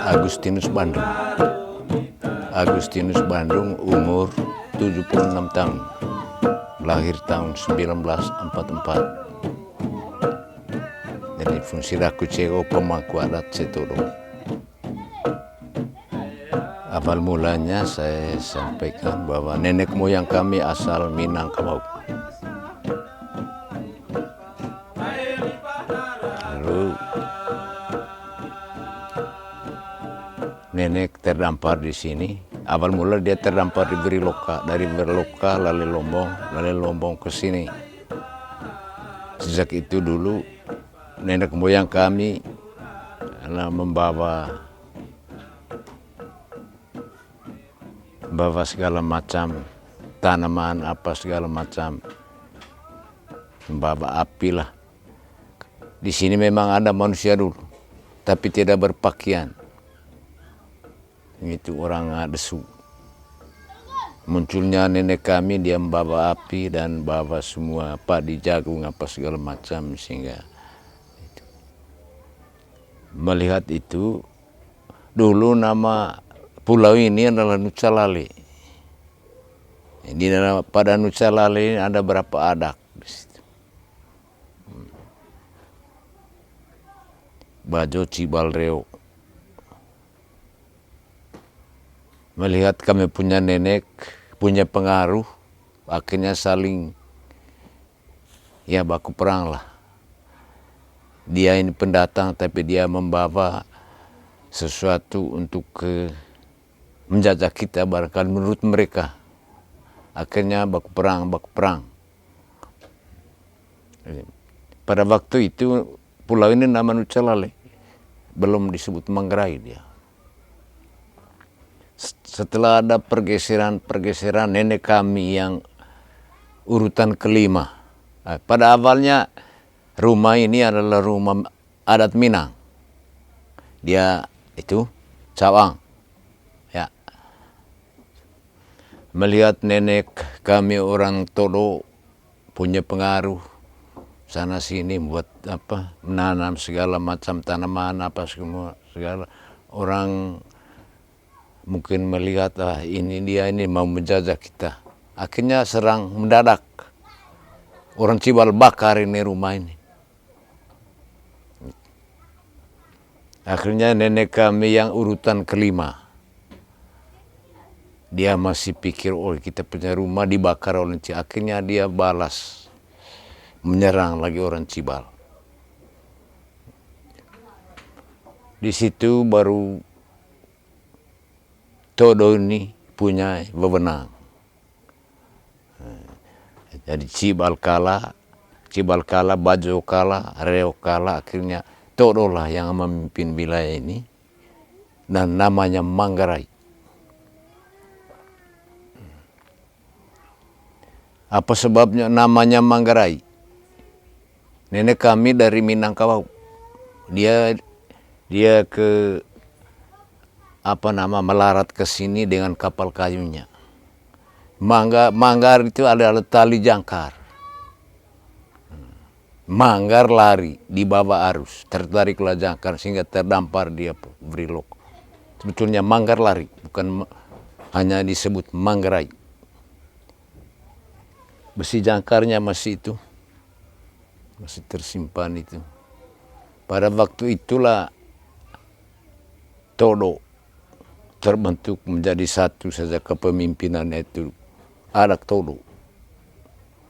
Agustinus Bandung. Agustinus Bandung umur 76 tahun. Lahir tahun 1944. Jadi fungsi Raku Cego pemangku adat Setodo. Awal mulanya saya sampaikan bahwa nenek moyang kami asal Minangkabau. Lalu nenek terdampar di sini. Awal mula dia terdampar di Beriloka, dari Beriloka lalu Lombong ke sini. Sejak itu dulu nenek moyang kami membawa segala macam tanaman, apa segala macam, membawa api lah. Di sini memang ada manusia dulu, tapi tidak berpakaian. Itu orang Adesu. Munculnya nenek kami, dia membawa api dan bawa semua padi jagung apa segala macam, sehingga itu. Melihat itu, dulu nama pulau ini adalah Nucalale. Pada Nucalale ada berapa adak di situ. Bajo Cibalreo. Melihat kami punya nenek, punya pengaruh, akhirnya saling ya baku perang lah. Dia ini pendatang tapi dia membawa sesuatu untuk menjajah kita barangkali menurut mereka. Akhirnya baku perang. Pada waktu itu pulau ini nama Nucalale, belum disebut Manggarai dia. Setelah ada pergeseran nenek kami yang urutan kelima. Pada awalnya rumah ini adalah rumah adat Minang. Dia itu cawang. Ya. Melihat nenek kami orang Todo punya pengaruh sana sini buat apa, menanam segala macam tanaman apa segala orang mungkin melihat ini mau menjajah kita. Akhirnya serang mendadak. Orang Cibal bakar ini rumah ini. Akhirnya nenek kami yang urutan kelima. Dia masih pikir, oh kita punya rumah dibakar oleh Cibal. Akhirnya dia balas. Menyerang lagi orang Cibal. Di situ baru Todo ini punya wewenang. Jadi Cibal kalah, Bajo kalah, Reo kalah, akhirnya Todo lah yang memimpin wilayah ini. Dan namanya Manggarai. Apa sebabnya namanya Manggarai? Nenek kami dari Minangkabau. Dia melarat ke sini dengan kapal kayunya. Manggar itu adalah tali jangkar. Manggar lari di bawah arus, tertariklah jangkar sehingga terdampar dia Berilok. Sebetulnya Manggar lari, bukan hanya disebut Manggarai. Besi jangkarnya masih tersimpan itu. Pada waktu itulah Todo terbentuk menjadi satu saja kepemimpinan itu adak Todo.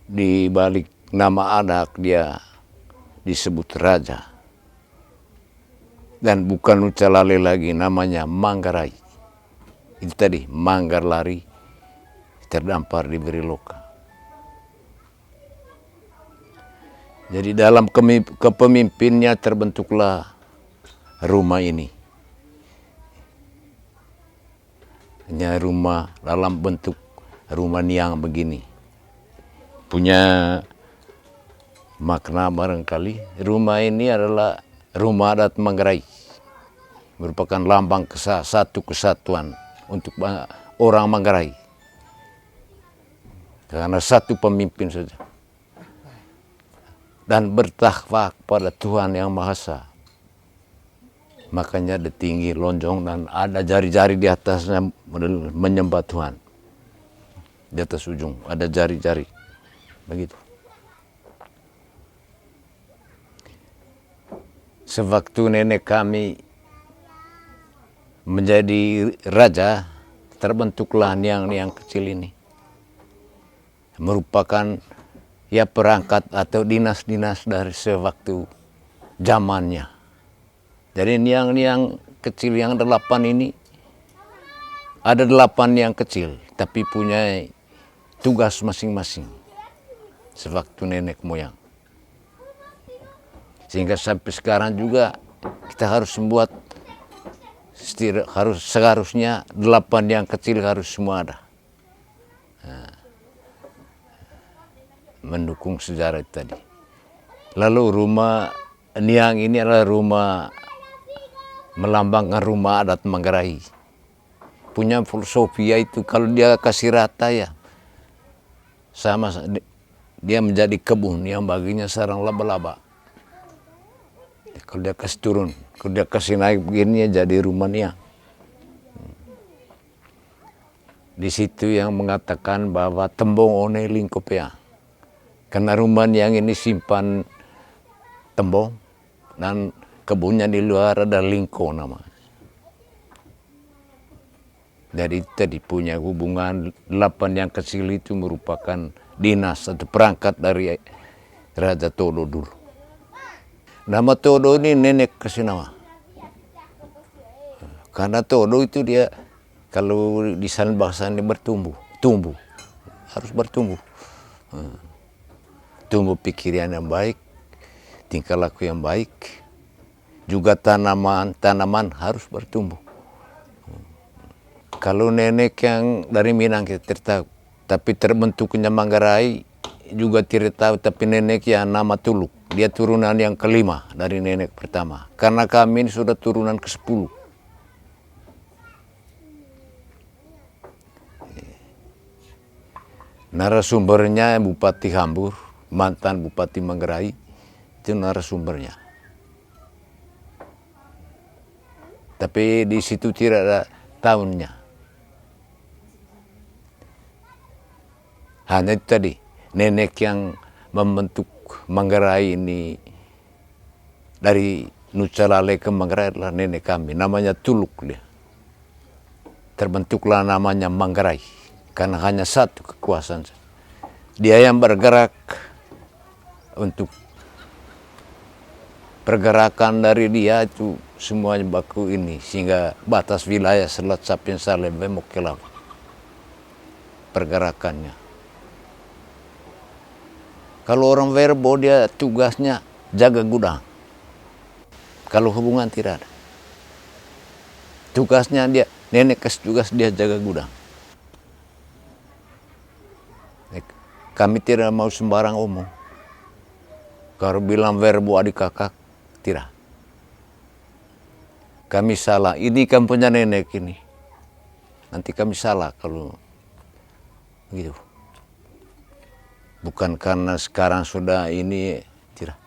Di balik nama adak dia disebut raja. Dan bukan Nucalale lagi, namanya Manggarai. Itu tadi, manggar lari, terdampar di Beriloka. Jadi dalam kepemimpinnya terbentuklah rumah ini. Hanya rumah dalam bentuk rumah niang begini. Punya makna barangkali. Rumah ini adalah rumah adat Manggarai. Merupakan lambang satu kesatuan untuk orang Manggarai. Karena satu pemimpin saja. Dan bertakwa kepada Tuhan Yang Maha Esa. Makanya ada tinggi, lonjong, dan ada jari-jari di atasnya menyembah Tuhan. Di atas ujung ada jari-jari. Begitu. Sewaktu nenek kami menjadi raja, terbentuklah niang-niang kecil ini. Merupakan ya perangkat atau dinas-dinas dari sewaktu zamannya. Jadi niang-niang kecil yang 8 ini, ada 8 yang kecil, tapi punya tugas masing-masing. Sewaktu nenek moyang. Sehingga sampai sekarang juga kita harus membuat, seharusnya 8 yang kecil harus semua ada. Nah, mendukung sejarah itu tadi. Lalu rumah niang ini adalah rumah, melambangkan rumah adat Manggarai. Punya filosofi itu kalau dia kasih rata ya sama dia menjadi kebun yang baginya sarang laba-laba. Kalau dia kasih turun, kalau dia kasih naik begini ya jadi rumah niang. Di situ yang mengatakan bahwa tembong one lingkopea. Karena rumah niang ini simpan tembong dan kebunnya di luar ada lingko namanya. Jadi tadi punya hubungan 8 yang kecil itu merupakan dinas atau perangkat dari Raja Todo dulu. Nama Todo ini nenek kasih nama. Karena Todo itu dia kalau di sana bahasanya tumbuh, harus bertumbuh. Tumbuh pikiran yang baik, tingkah laku yang baik. Juga tanaman harus bertumbuh. Kalau nenek yang dari Minang kita tidak tahu, tapi terbentuknya Manggarai juga tidak tahu, tapi nenek yang nama Tuluk. Dia turunan yang kelima dari nenek pertama. Karena kami ini sudah turunan ke-10. Narasumbernya Bupati Hambur, mantan Bupati Manggarai, itu narasumbernya. Tapi di situ tidak ada tahunnya. Hanya itu tadi, nenek yang membentuk Manggarai ini dari Nucalale ke Manggarai adalah nenek kami, namanya Tuluk dia. Terbentuklah namanya Manggarai, karena hanya satu kekuasaan. Dia yang bergerak untuk pergerakan dari dia itu semuanya baku ini, sehingga batas wilayah Selat Sapien Salem Bemokelau pergerakannya. Kalau orang Verbo dia tugasnya jaga gudang. Kalau hubungan tidak ada. Tugasnya dia, nenek kasih tugas dia jaga gudang. Kami tidak mau sembarang omong. Kalau bilang Verbo adik kakak, tidak. Kami salah, ini kan punya nenek ini. Nanti kami salah kalau begitu. Bukan karena sekarang sudah ini, tidak.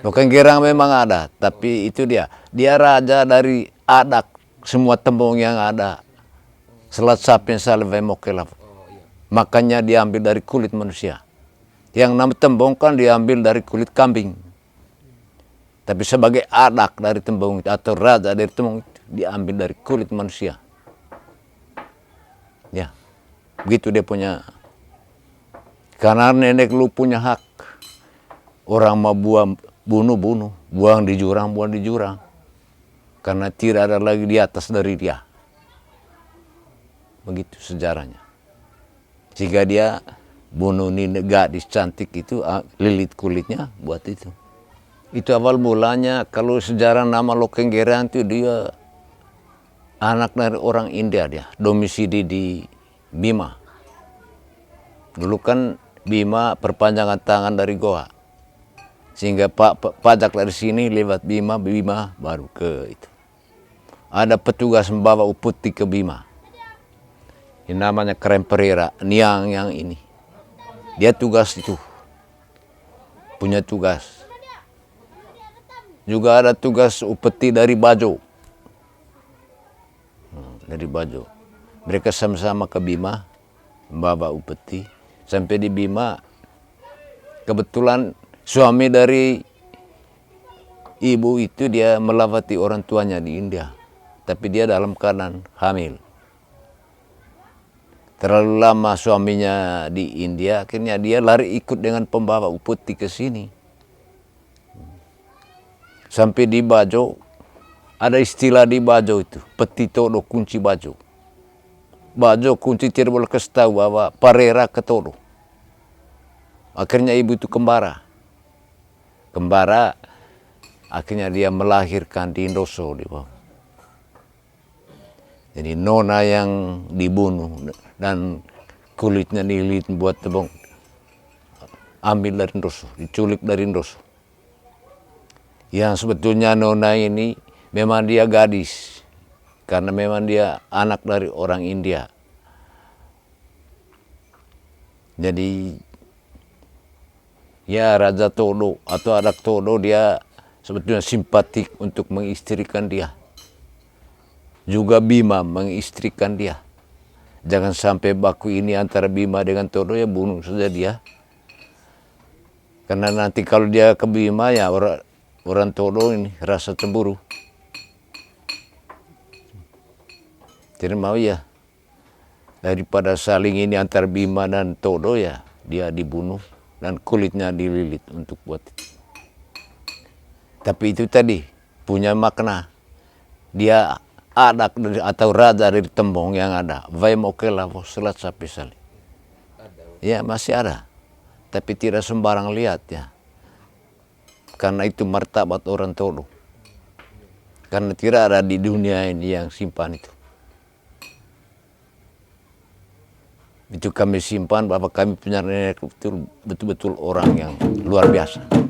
Bukan Gerang memang ada, tapi itu dia. Dia raja dari adak, semua tembong yang ada. Selat Sapien Salem Bemokelau. Makanya diambil dari kulit manusia. Yang nama tembong kan diambil dari kulit kambing. Tapi sebagai adak dari tembong itu, atau raja dari tembong itu, diambil dari kulit manusia. Ya, begitu dia punya. Karena nenek lu punya hak. Orang mau bunuh, buang di jurang. Karena tidak ada lagi di atas dari dia. begitu sejarahnya. Sehingga dia bunuh ini gadis cantik itu, lilit kulitnya buat itu. Itu awal mulanya. Kalau sejarah nama Lokeng Gerang itu dia anak dari orang India, dia domisili di Bima. Dulu kan Bima perpanjangan tangan dari Goa, sehingga pajak dari sini lewat Bima, Bima baru ke itu. Ada petugas membawa upeti ke Bima. Ini namanya Krem Pereira, Niang yang ini. Dia tugas itu, punya tugas. Juga ada tugas upeti dari Bajo. Dari Bajo. Mereka sama-sama ke Bima, membawa upeti. Sampai di Bima, kebetulan suami dari ibu itu dia melawati orang tuanya di India. Tapi dia dalam keadaan hamil. Terlalu lama suaminya di India, akhirnya dia lari ikut dengan pembawa upeti ke sini. Sampai di Bajo, ada istilah di Bajo itu, peti todo kunci Bajo. Bajo kunci tidak boleh kasih tahu bahwa Pereira ke todo. Akhirnya ibu itu kembara. Kembara, akhirnya dia melahirkan di Indoso di bawah. Jadi nona yang dibunuh dan kulitnya dililit buat tebong, ambil dari Indoso, diculik dari Indoso. Yang sebetulnya nona ini memang dia gadis, karena memang dia anak dari orang India. Jadi ya Raja Todo atau anak Todo dia sebetulnya simpatik untuk mengistrikan dia. Juga Bima mengistrikan dia. Jangan sampai baku ini antara Bima dengan Todo, ya bunuh saja dia. Karena nanti kalau dia ke Bima ya orang Todo ini rasa cemburu. Tidak mau ya. Daripada saling ini antara Bima dan Todo ya dia dibunuh dan kulitnya dililit untuk buat itu. Tapi itu tadi punya makna. Dia anak atau raja dari tembong yang ada. Vai mokela selat sapi sali. Ya masih ada. Tapi tidak sembarang lihat ya. Karena itu martabat orang Todo. Karena tidak ada di dunia ini yang simpan itu. Itu kami simpan bahwa kami punya nenek betul-betul orang yang luar biasa.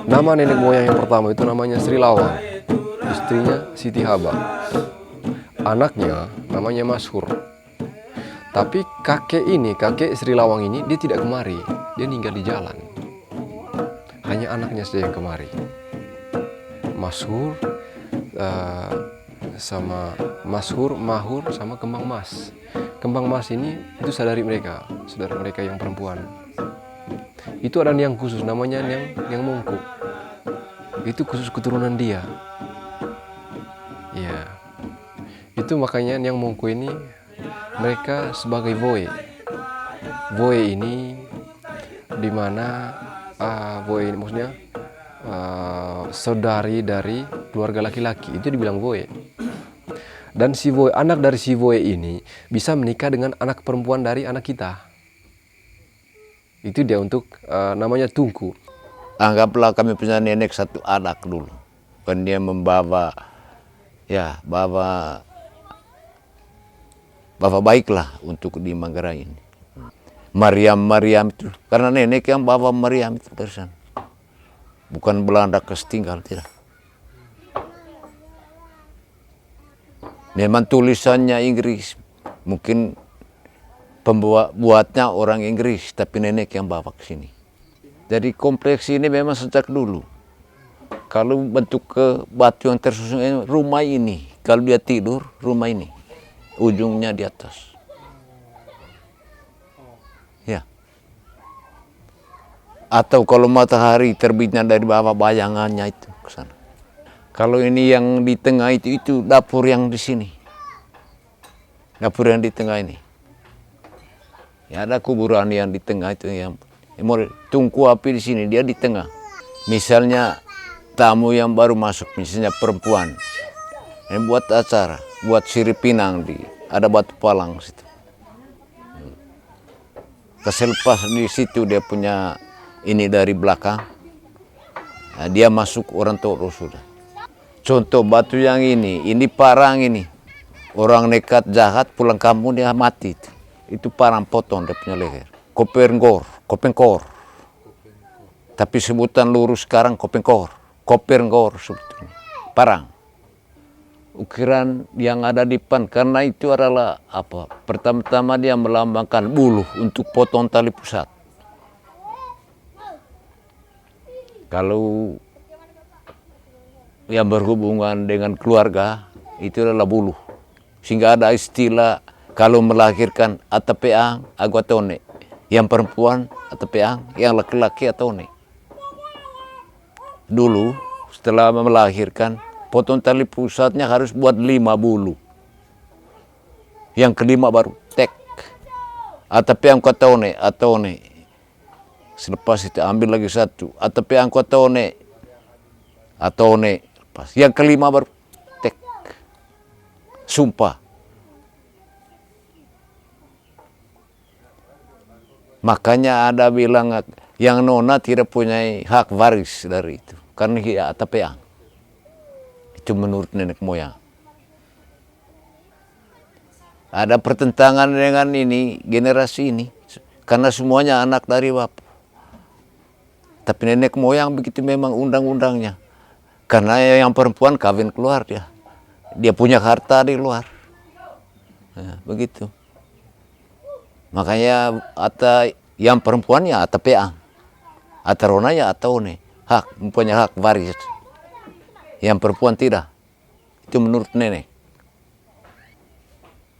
Nama nenek moyang yang pertama itu namanya Sri Lawang, istrinya Siti Haba. Anaknya namanya Mashur. Tapi kakek Sri Lawang ini dia tidak kemari, dia tinggal di jalan. Hanya anaknya saja yang kemari. Mashur Mahur sama Kembang Mas. Kembang Mas ini itu saudara mereka yang perempuan. Itu ada yang khusus namanya yang Mongko. Itu khusus keturunan dia. Ya. Itu makanya yang Mongko ini mereka sebagai Voe. Voe ini di mana Voe ini maksudnya saudari dari keluarga laki-laki, itu dibilang Voe. Dan si Voe, anak dari si Voe ini bisa menikah dengan anak perempuan dari anak kita. Itu dia untuk namanya Tungku. Anggaplah kami punya nenek satu anak dulu. Kan dia membawa bawa baiklah untuk di Manggarai ini. Mariam itu karena nenek yang bawa Mariam itu persen. Bukan Belanda kesetinggal, tidak. Memang tulisannya Inggris, mungkin pembuatnya orang Inggris, tapi nenek yang bawa ke sini. Jadi kompleks ini memang sejak dulu. Kalau bentuk ke batu yang tersusun ini, rumah ini, kalau dia tidur, rumah ini, ujungnya di atas. Ya. Atau kalau matahari terbitnya dari bawah, bayangannya itu ke sana. Kalau ini yang di tengah itu dapur yang di sini. Dapur yang di tengah ini. Ya, ada kuburan yang di tengah itu yang tungku api di sini, dia di tengah. Misalnya tamu yang baru masuk, misalnya perempuan, ini buat acara, buat sirip pinang, ada batu palang situ. Keselepas di situ dia punya ini dari belakang, nah, dia masuk orang Toro sudah. Contoh batu yang ini parang ini. Orang nekat jahat pulang kampung dia mati. Itu parang potong dia punya leher. Kopengkor. Tapi sebutan lurus sekarang kopengkor sebetulnya. Parang. Ukiran yang ada di depan, karena itu adalah apa? Pertama-tama dia melambangkan buluh untuk potong tali pusat. Kalau yang berhubungan dengan keluarga itu adalah buluh. Sehingga ada istilah kalau melahirkan atapeang aguatone. Yang perempuan atapeang, yang laki-laki atone. Dulu setelah melahirkan, potong tali pusatnya harus buat 5 bulu. Yang kelima baru tek. Atapeang atone. Selepas itu ambil lagi satu. Atapeang atone. Pas. Yang kelima baru tek. Sumpah. Makanya ada bilang yang nona tidak punya hak waris dari itu. Karena dia atapeang. Itu menurut nenek moyang. Ada pertentangan dengan ini, generasi ini. Karena semuanya anak dari bapak. Tapi nenek moyang begitu memang undang-undangnya. Karena yang perempuan kawin keluar dia. Dia punya harta di luar. Nah, begitu. Makanya yang perempuannya atapeang. Ataronanya atone. Mempunyai hak waris. Yang perempuan tidak. Itu menurut nenek.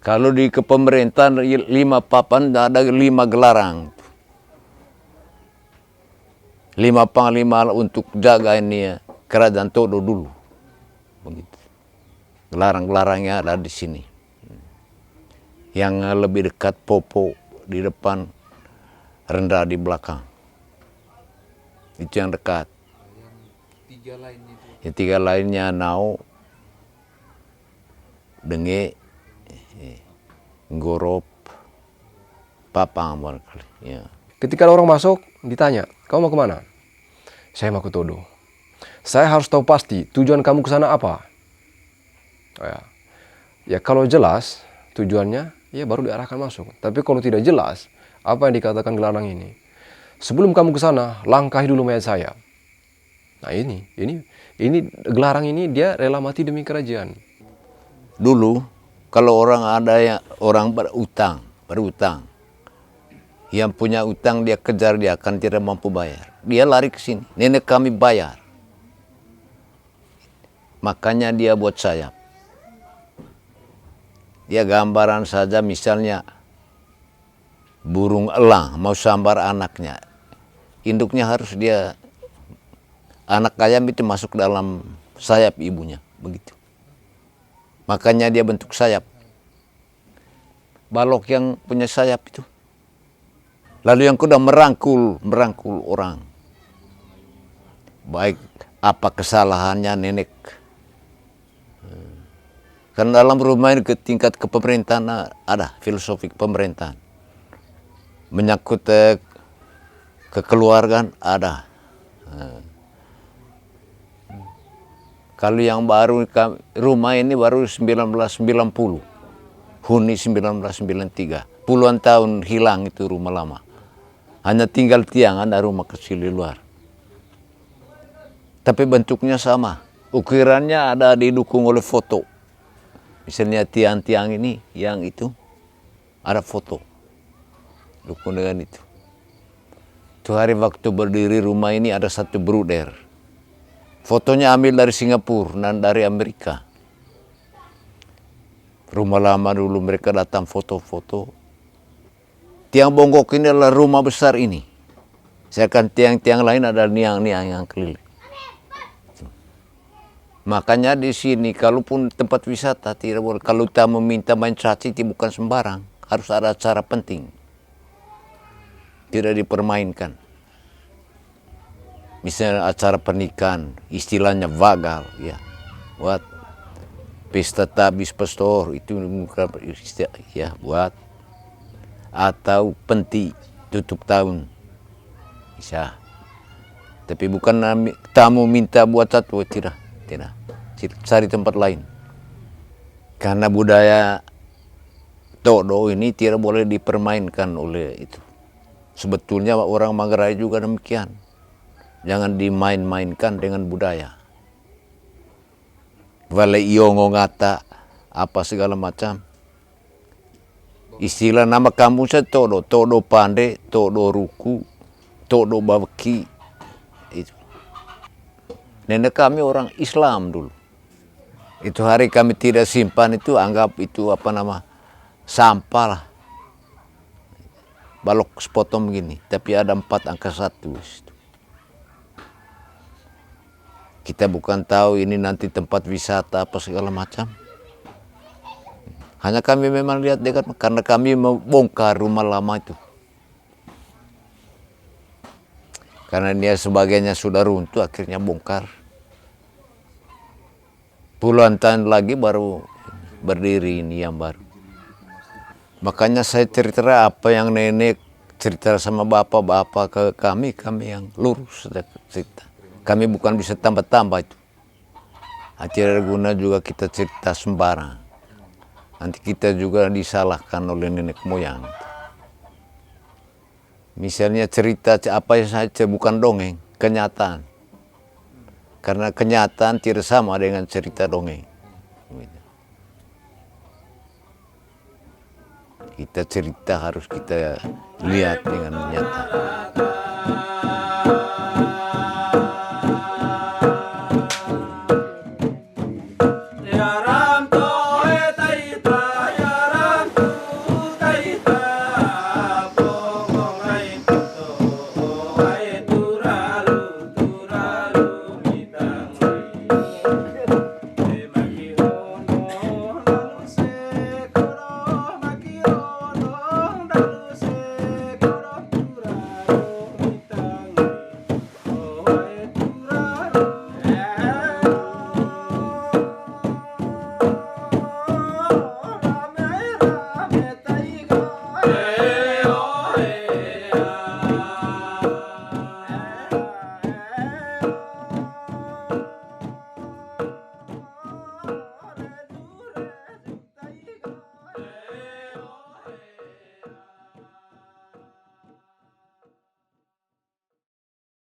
Kalau di kepemerintahan 5 papan ada 5 gelarang. 5 panglima untuk jaga ini kerajaan Todo dulu. Begitu. Gelarang-gelarangnya ada di sini. Yang lebih dekat Popo di depan, rendah di belakang. Itu yang dekat. Yang 3 lainnya Nau, Denge, Gorop, Papang barangkali. Ya. Ketika orang masuk, ditanya, kamu mau kemana? Saya mau ke Todo. Saya harus tahu pasti tujuan kamu ke sana apa. Ya kalau jelas tujuannya, ya baru diarahkan masuk. Tapi kalau tidak jelas, apa yang dikatakan gelarang ini? Sebelum kamu ke sana, langkahi dulu mayat saya. Nah ini gelarang ini dia rela mati demi kerajaan. Dulu kalau orang berutang, yang punya utang dia kejar, dia akan tidak mampu bayar. Dia lari ke sini, nenek kami bayar. Makanya dia buat sayap. Dia gambaran saja misalnya burung elang mau sambar anaknya. Induknya harus anak ayam itu masuk dalam sayap ibunya, begitu. Makanya dia bentuk sayap. Balok yang punya sayap itu. Lalu yang kedua merangkul orang. Baik apa kesalahannya nenek. Karena dalam rumah ini ke tingkat kepemerintahan ada filosofi pemerintahan. Menyangkut kekeluargaan ada. Kalau yang baru, rumah ini baru 1990. Huni 1993. Puluhan tahun hilang itu rumah lama. Hanya tinggal tiang, ada rumah kecil di luar. Tapi bentuknya sama. Ukirannya ada didukung oleh foto. Misalnya tiang-tiang ini, yang itu, ada foto. Dukung dengan itu. Itu hari waktu berdiri rumah ini ada satu bruder. Fotonya ambil dari Singapura dan dari Amerika. Rumah lama dulu mereka datang foto-foto. Tiang Bonggok ini adalah rumah besar ini. Sedangkan tiang-tiang lain ada niang-niang yang keliling. Makanya di sini, kalaupun tempat wisata tidak boleh. Kalau kita meminta main caci, itu bukan sembarang. Harus ada acara penting. Tidak dipermainkan. Misalnya acara pernikahan, istilahnya vagal, ya. Buat pesta tabis pastor itu bukan istilah, ya buat. Atau penti tutup tahun, bisa. Tapi bukan tamu minta buat satu, tidak. Cari tempat lain. Karena budaya todo ini tidak boleh dipermainkan oleh itu. Sebetulnya orang Manggarai juga demikian. Jangan dimain-mainkan dengan budaya. Wale iongo ngata, apa segala macam. Istilah nama kampung saya todo. Todo pande, todo ruku, todo babaki. Itu. Nenek kami orang Islam dulu. Itu hari kami tidak simpan itu, anggap itu apa nama, sampah lah. Balok sepotong begini, tapi ada 4 angka 1. Kita bukan tahu ini nanti tempat wisata apa segala macam. Hanya kami memang lihat dekat, karena kami membongkar rumah lama itu. Karena dia sebagainya sudah runtuh, akhirnya bongkar. Puluhan tahun lagi baru berdiri ini yang baru. Makanya saya cerita apa yang nenek cerita sama bapak-bapak ke kami yang lurus cerita. Kami bukan bisa tambah-tambah itu. Tidak guna juga kita cerita sembarang. Nanti kita juga disalahkan oleh nenek moyang. Misalnya cerita apa saja bukan dongeng, kenyataan. Karena kenyataan tidak sama dengan cerita dongeng. Kita cerita harus kita lihat dengan nyata.